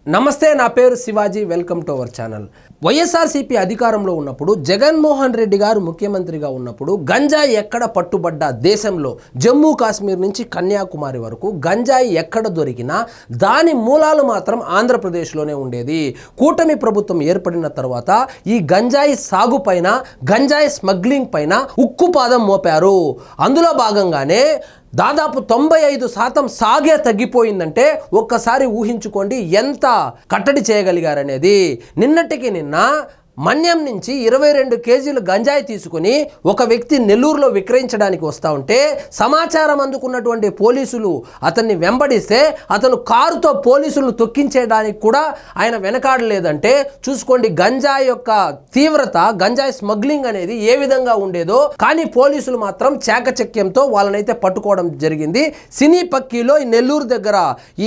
నమస్తే, నా పేరు Shivaji. Welcome to our channel. YSRCP అధికారంలో ఉన్నప్పుడు, జగన్మోహన్ రెడ్డి గారు ముఖ్యమంత్రిగా ఉన్నప్పుడు గంజాయి ఎక్కడ పట్టుబడ్డా దేశంలో జమ్మూ కాశ్మీర్ నుంచి కన్యాకుమారి వరకు గంజాయి ఎక్కడ దొరికినా దాని మూలాలు మాత్రం ఆంధ్రప్రదేశ్లోనే ఉండేది. కూటమి ప్రభుత్వం ఏర్పడిన తర్వాత ఈ గంజాయి సాగు పైన, గంజాయి స్మగ్లింగ్ పైన ఉక్కుపాదం మోపారు. అందులో భాగంగానే దాదాపు 95% సాగే తగ్గిపోయిందంటే ఒక్కసారి ఊహించుకోండి ఎంత కట్టడి చేయగలిగారనేది. నిన్నటికి నిన్న మన్యం నుంచి 22 కేజీలు గంజాయి తీసుకుని ఒక వ్యక్తి నెల్లూరులో విక్రయించడానికి వస్తూ ఉంటే సమాచారం అందుకున్నటువంటి పోలీసులు అతన్ని వెంబడిస్తే అతను కారుతో పోలీసులను తొక్కించేయడానికి కూడా ఆయన వెనకాడలేదంటే చూసుకోండి గంజాయి యొక్క తీవ్రత, గంజాయి స్మగ్లింగ్ అనేది ఏ విధంగా ఉండేదో. కానీ పోలీసులు మాత్రం చాకచక్యంతో వాళ్ళనైతే పట్టుకోవడం జరిగింది. సినీ పక్కీలో ఈ నెల్లూరు దగ్గర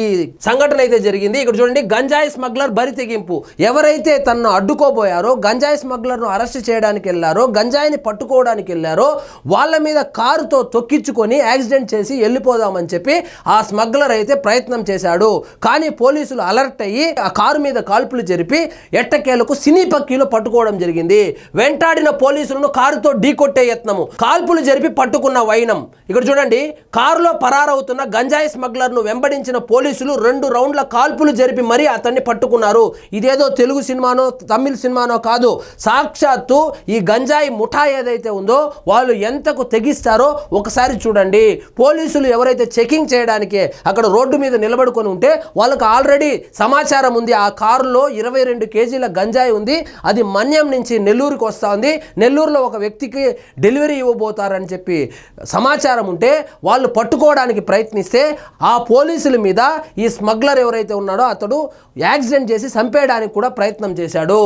ఈ సంఘటన అయితే జరిగింది. ఇక్కడ చూడండి, గంజాయి స్మగ్లర్ బరి తెగింపు. ఎవరైతే తనను అడ్డుకోబోయారో, గంజాయి స్మగ్లర్ను అరెస్ట్ చేయడానికి వెళ్ళారో, గంజాయిని పట్టుకోవడానికి వెళ్ళారో వాళ్ళ మీద కారుతో తొక్కించుకొని యాక్సిడెంట్ చేసి వెళ్ళిపోదామని చెప్పి ఆ స్మగ్లర్ అయితే ప్రయత్నం చేశాడు. కానీ పోలీసులు అలర్ట్ అయ్యి ఆ కారు మీద కాల్పులు జరిపి ఎట్టకేలకు సినీ పక్కీలో పట్టుకోవడం జరిగింది. వెంటాడిన పోలీసులను కారుతో ఢీకొట్టే యత్నము, కాల్పులు జరిపి పట్టుకున్న వైనం. ఇక్కడ చూడండి, కారులో పరారవుతున్న గంజాయి స్మగ్లర్ను వెంబడించిన పోలీసులు 2 రౌండ్ల కాల్పులు జరిపి మరీ అతన్ని పట్టుకున్నారు. ఇదేదో తెలుగు సినిమానో తమిళ సినిమానో కాదు, సాక్షాత్తు ఈ గంజాయి ముఠా ఏదైతే ఉందో వాళ్ళు ఎంతకు తెగిస్తారో ఒకసారి చూడండి. పోలీసులు ఎవరైతే చెకింగ్ చేయడానికి అక్కడ రోడ్డు మీద నిలబడుకొని ఉంటే వాళ్ళకి ఆల్రెడీ సమాచారం ఉంది. ఆ కారులో 22 కేజీల గంజాయి ఉంది, అది మన్యం నుంచి నెల్లూరుకి వస్తూ ఉంది, నెల్లూరులో ఒక వ్యక్తికి డెలివరీ ఇవ్వబోతారని చెప్పి సమాచారం ఉంటే వాళ్ళు పట్టుకోవడానికి ప్రయత్నిస్తే ఆ పోలీసుల మీద ఈ స్మగ్లర్ ఎవరైతే ఉన్నాడో అతడు యాక్సిడెంట్ చేసి చంపేయడానికి కూడా ప్రయత్నం చేశాడు.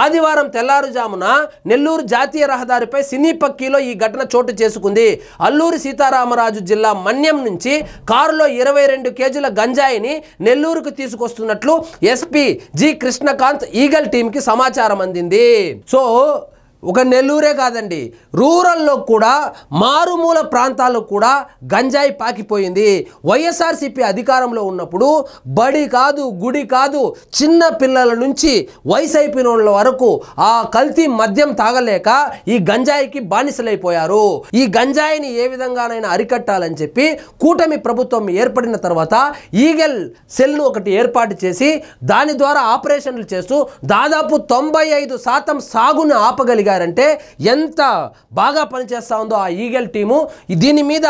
ఆదివారం తెల్లారుజామున నెల్లూరు జాతీయ రహదారిపై సినీ పక్కీలో ఈ ఘటన చోటు చేసుకుంది. అల్లూరి సీతారామరాజు జిల్లా మన్యం నుంచి కారులో 22 కేజీల గంజాయిని నెల్లూరుకు తీసుకొస్తున్నట్లు ఎస్పీ జి కృష్ణకాంత్ ఈగల్ టీంకి సమాచారం అందింది. సో ఒక నెల్లూరే కాదండి, రూరల్లో కూడా, మారుమూల ప్రాంతాల్లో కూడా గంజాయి పాకిపోయింది. వైఎస్ఆర్సీపీ అధికారంలో ఉన్నప్పుడు బడి కాదు, గుడి కాదు, చిన్న పిల్లల నుంచి వయసు అయిపోయిన వాళ్ళ వరకు ఆ కల్తీ మద్యం తాగలేక ఈ గంజాయికి బానిసలైపోయారు. ఈ గంజాయిని ఏ విధంగానైనా అరికట్టాలని చెప్పి కూటమి ప్రభుత్వం ఏర్పడిన తర్వాత ఈగల్ సెల్ను ఒకటి ఏర్పాటు చేసి దాని ద్వారా ఆపరేషన్లు చేస్తూ దాదాపు 95% సాగును ఆపగలిగారు. అంటే ఎంత బాగా పనిచేస్తా ఉందో ఆ ఈగల్ టీము. దీని మీద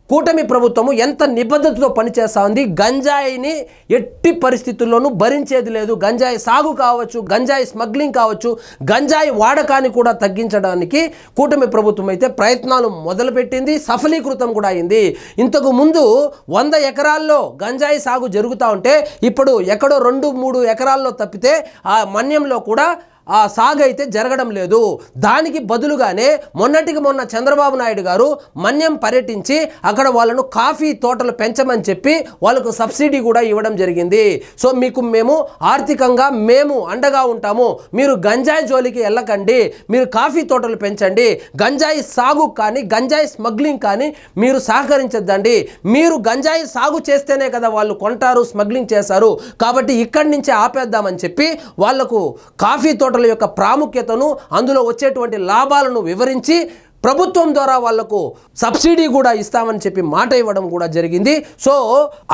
కూటమి ప్రభుత్వము ఎంత నిబద్ధతతో పనిచేస్తూ ఉంది. గంజాయిని ఎట్టి పరిస్థితుల్లోనూ భరించేది లేదు. గంజాయి సాగు కావచ్చు, గంజాయి స్మగ్లింగ్ కావచ్చు, గంజాయి వాడకాన్ని కూడా తగ్గించడానికి కూటమి ప్రభుత్వం అయితే ప్రయత్నాలు మొదలుపెట్టింది, సఫలీకృతం కూడా అయింది. ఇంతకు ముందు 100 ఎకరాల్లో గంజాయి సాగు జరుగుతూ ఉంటే ఇప్పుడు ఎక్కడో 2-3 ఎకరాల్లో తప్పితే ఆ మన్యంలో కూడా ఆ సాగు అయితే జరగడం లేదు. దానికి బదులుగానే మొన్నటికి మొన్న చంద్రబాబు నాయుడు గారు మన్యం పర్యటించి అక్కడ వాళ్ళను కాఫీ తోటలు పెంచమని చెప్పి వాళ్ళకు సబ్సిడీ కూడా ఇవ్వడం జరిగింది. సో మీకు మేము ఆర్థికంగా మేము అండగా ఉంటాము, మీరు గంజాయి జోలికి వెళ్ళకండి, మీరు కాఫీ తోటలు పెంచండి, గంజాయి సాగు కానీ గంజాయి స్మగ్లింగ్ కానీ మీరు సహకరించద్దండి, మీరు గంజాయి సాగు చేస్తేనే కదా వాళ్ళు కొంటారు, స్మగ్లింగ్ చేశారు, కాబట్టి ఇక్కడి నుంచి ఆపేద్దామని చెప్పి వాళ్లకు కాఫీ తోట యొక్క ప్రాముఖ్యతను, అందులో వచ్చేటువంటి లాభాలను వివరించి ప్రభుత్వం ద్వారా వాళ్లకు సబ్సిడీ కూడా ఇస్తామని చెప్పి మాట ఇవ్వడం కూడా జరిగింది. సో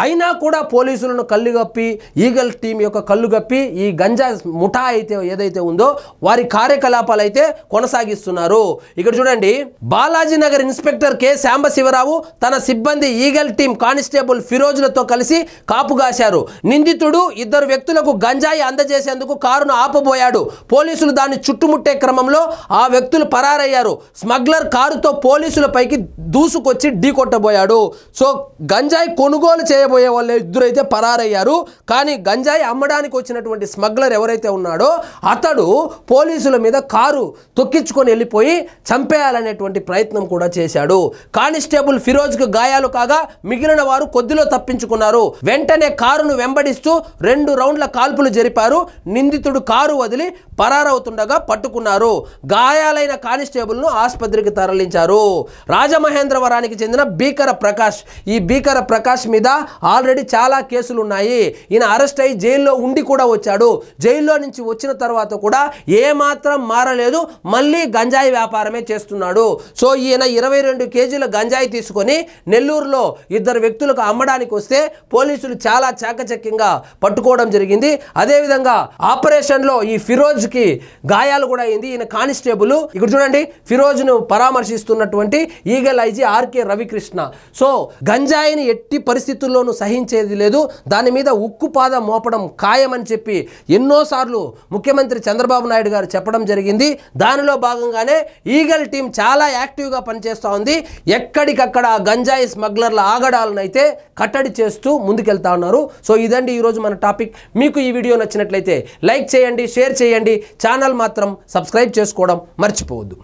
అయినా కూడా పోలీసులను కళ్ళుగప్పి, ఈగల్ టీం యొక్క కళ్ళుగప్పి ఈ గంజా ముఠా అయితే ఏదైతే ఉందో వారి కార్యకలాపాలు అయితే కొనసాగిస్తున్నారు. ఇక్కడ చూడండి, బాలాజీ నగర్ ఇన్స్పెక్టర్ కె శాంబశివరావు తన సిబ్బంది ఈగల్ టీం కానిస్టేబుల్ ఫిరోజులతో కలిసి కాపుగాశారు. నిందితుడు 2 వ్యక్తులకు గంజాయి అందజేసేందుకు కారును ఆపబోయాడు. పోలీసులు దాన్ని చుట్టుముట్టే క్రమంలో ఆ వ్యక్తులు పరారయ్యారు. స్మగ్లర్ కారుతో పోలీసులపైకి దూసుకొచ్చి ఢీకొట్టబోయాడు. సో గంజాయి కొనుగోలు చేయబోయే వాళ్ళు 2 అయితే పరారయ్యారు. కానీ గంజాయి అమ్మడానికి వచ్చినటువంటి స్మగ్లర్ ఎవరైతే ఉన్నాడో అతడు పోలీసుల మీద కారు తొక్కించుకొని వెళ్ళిపోయి చంపేయాలనేటువంటి ప్రయత్నం కూడా చేశాడు. కానిస్టేబుల్ ఫిరోజ్కు గాయాలు కాగా మిగిలిన వారు కొద్దిలో తప్పించుకున్నారు. వెంటనే కారును వెంబడిస్తూ 2 రౌండ్ల కాల్పులు జరిపారు. నిందితుడు కారు వదిలి పరారవుతుండగా పట్టుకున్నారు. గాయాలైన కానిస్టేబుల్ను ఆసుపత్రికి ఆసుపత్రికి తరలించారు. రాజమహేంద్రవరానికి చెందిన బీకర ప్రకాష్, ఈ బీకర ప్రకాష్ మీద ఆల్రెడీ చాలా కేసులు ఉన్నాయి. ఈయన అరెస్ట్ అయ్యి జైల్లో ఉండి కూడా వచ్చాడు. జైల్లో నుంచి వచ్చిన తర్వాత కూడా ఏమాత్రం మారలేదు, మళ్ళీ గంజాయి వ్యాపారమే చేస్తున్నాడు. సో ఈయన 22 కేజీల గంజాయి తీసుకొని నెల్లూరులో ఇద్దరు వ్యక్తులకు అమ్మడానికి వస్తే పోలీసులు చాలా చాకచక్యంగా పట్టుకోవడం జరిగింది. అదేవిధంగా ఆపరేషన్లో ఈ ఫిరోజ్కి గాయాలు కూడా అయింది. ఈయన కానిస్టేబుల్. ఇక్కడ చూడండి, ఫిరోజ్ను పరామర్శిస్తున్నటువంటి eagle IG RK Ravikrishna. So గంజాయిని ఎట్టి పరిస్థితుల్లోనూ సహించేది లేదు, దాని మీద ఉక్కుపాదం మోపడం ఖాయమని చెప్పి ఎన్నోసార్లు ముఖ్యమంత్రి చంద్రబాబు నాయుడు గారు చెప్పడం జరిగింది. దానిలో భాగంగానే ఈగల్ టీం చాలా యాక్టివ్గా పనిచేస్తూ ఉంది. ఎక్కడికక్కడ గంజాయి స్మగ్లర్ల ఆగడాలను అయితే కట్టడి చేస్తూ ముందుకెళ్తా ఉన్నారు. సో ఇదండి ఈరోజు మన టాపిక్. మీకు ఈ వీడియో నచ్చినట్లయితే లైక్ చేయండి, షేర్ చేయండి, ఛానల్ మాత్రం సబ్స్క్రైబ్ చేసుకోవడం మర్చిపోవద్దు.